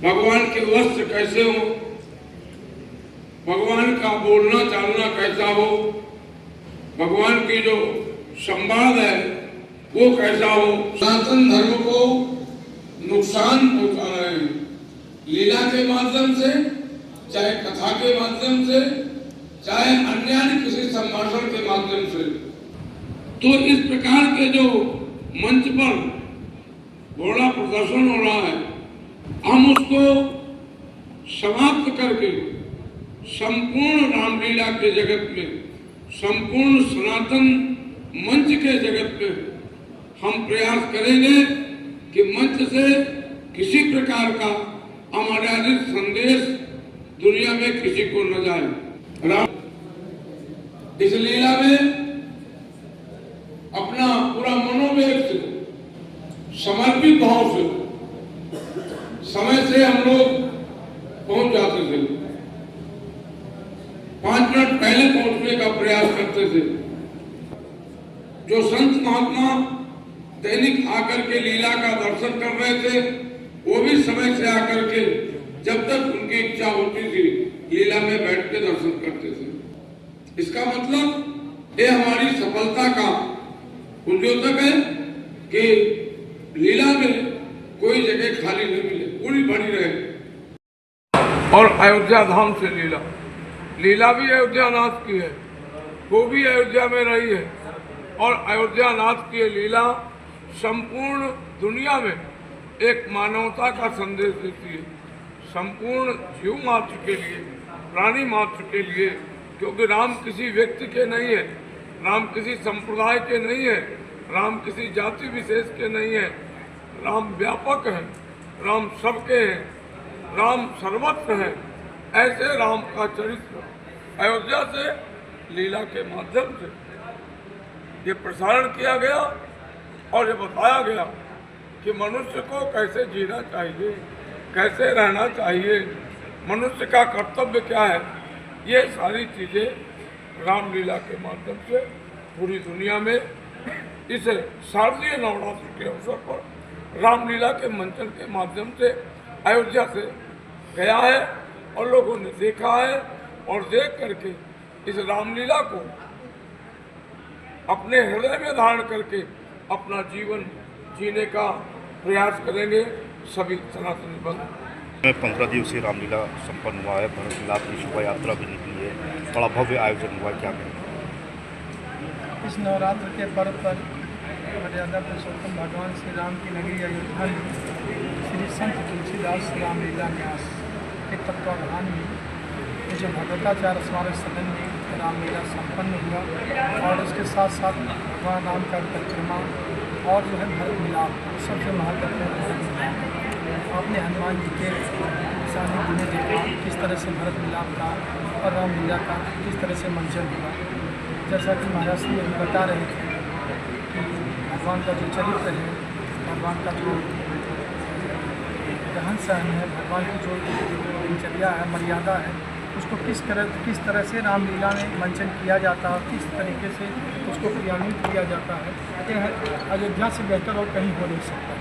भगवान के वस्त्र कैसे हो, भगवान का बोलना चालना कैसा हो, भगवान की जो संवाद है वो कैसा हो। सनातन धर्म को नुकसान पहुंचा रहे हैं, लीला के माध्यम से, चाहे कथा के माध्यम से, चाहे अन्य किसी संभाषण के माध्यम से। तो इस प्रकार के जो मंच पर घोड़ा प्रदर्शन हो रहा है, हम उसको समाप्त करके संपूर्ण रामलीला के जगत में, संपूर्ण सनातन मंच के जगत में हम प्रयास करेंगे कि मंच से किसी प्रकार का अमर्यादित संदेश दुनिया में किसी को न जाए। इस लीला में अपना पूरा मनोवेग से, समर्पित भाव से, समय से हम लोग पहुंच जाते थे, 5 मिनट पहले पहुंचने का प्रयास करते थे। जो संत महात्मा दैनिक आकर के लीला का दर्शन कर रहे थे, वो भी समय से आकर के जब तक उनकी इच्छा होती थी लीला में बैठ के दर्शन करते थे। इसका मतलब ये हमारी सफलता का उद्योतक है कि लीला में कोई जगह खाली नहीं मिले, पूरी भरी रहे। और अयोध्या धाम से लीला, लीला भी अयोध्या नाथ की है, वो भी अयोध्या में रही है। और अयोध्या नाथ की लीला संपूर्ण दुनिया में एक मानवता का संदेश देती है, संपूर्ण जीव मात्र के लिए, प्राणी मात्र के लिए। क्योंकि राम किसी व्यक्ति के नहीं है, राम किसी संप्रदाय के नहीं है, राम किसी जाति विशेष के नहीं है, राम व्यापक है, राम सबके हैं, राम सर्वत्र है। ऐसे राम का चरित्र अयोध्या से लीला के माध्यम से ये प्रसारण किया गया और ये बताया गया कि मनुष्य को कैसे जीना चाहिए, कैसे रहना चाहिए, मनुष्य का कर्तव्य क्या है। ये सारी चीज़ें रामलीला के माध्यम से पूरी दुनिया में इस शारदीय नवरात्र के अवसर पर रामलीला के मंचन के माध्यम से अयोध्या से गया है और लोगों ने देखा है। और देख करके इस रामलीला को अपने हृदय में धारण करके अपना जीवन जीने का प्रयास करेंगे सभी सनातनी बंधु। 15 दिवसीय रामलीला संपन्न हुआ है, भरत मिलाप की शोभा यात्रा भी निकली है, बड़ा भव्य आयोजन हुआ है, क्या कहें? इस नवरात्र के पर्व पर मर्यादा पुरुषोत्तम भगवान श्री राम की नगरी अयोध्या में श्री संत तुलसीदास रामलीला न्यास के तत्वावधान में जो भगवताचार्य स्मारक सदन में रामलीला संपन्न हुआ और उसके साथ साथ भगवान राम का परिक्रमा और जो है भरत मिलाप, सबसे महत्वपूर्ण भरत मिलाप। आपने हनुमान जी के सानिध्य में देखा किस तरह से भरत मिलाप का और रामलीला का किस तरह से मंचन हुआ। जैसा कि महाराज श्री अभी बता रहे थे कि भगवान का जो चरित्र है, भगवान का जो रहन सहन है, भगवान की जो दिनचर्या है, मर्यादा है, उसको किस तरह से रामलीला में मंचन किया जाता है, किस तरीके से उसको क्रियान्वित किया जाता है, यह अयोध्या से बेहतर और कहीं हो नहीं सकता।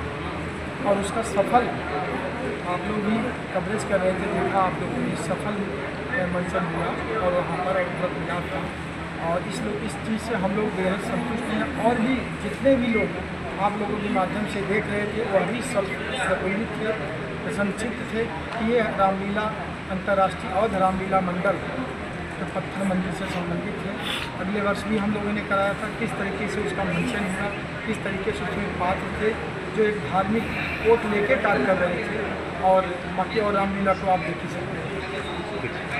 और उसका सफल आप लोग भी कवरेज कर रहे थे, देखा आप लोगों ने सफल मंचन हुआ और वहाँ पर भरत मिलाप था। और इस चीज़ से हम लोग बेहद संतुष्ट हैं। और भी जितने भी लोग आप लोगों के माध्यम से देख रहे थे वह भी सब प्रफुल्लित थे, प्रसन्नचित्त थे कि ये रामलीला अंतर्राष्ट्रीय अवध रामलीला मंडल जो पत्थर मंदिर से संबंधित है। अगले वर्ष भी हम लोगों ने कराया था, किस तरीके से उसका मंचन हुआ, किस तरीके से उसमें पात्र थे जो एक धार्मिक ओत लेके कार्य कर रहे थे। और बाकी और रामलीला को आप देख ही सकते हैं।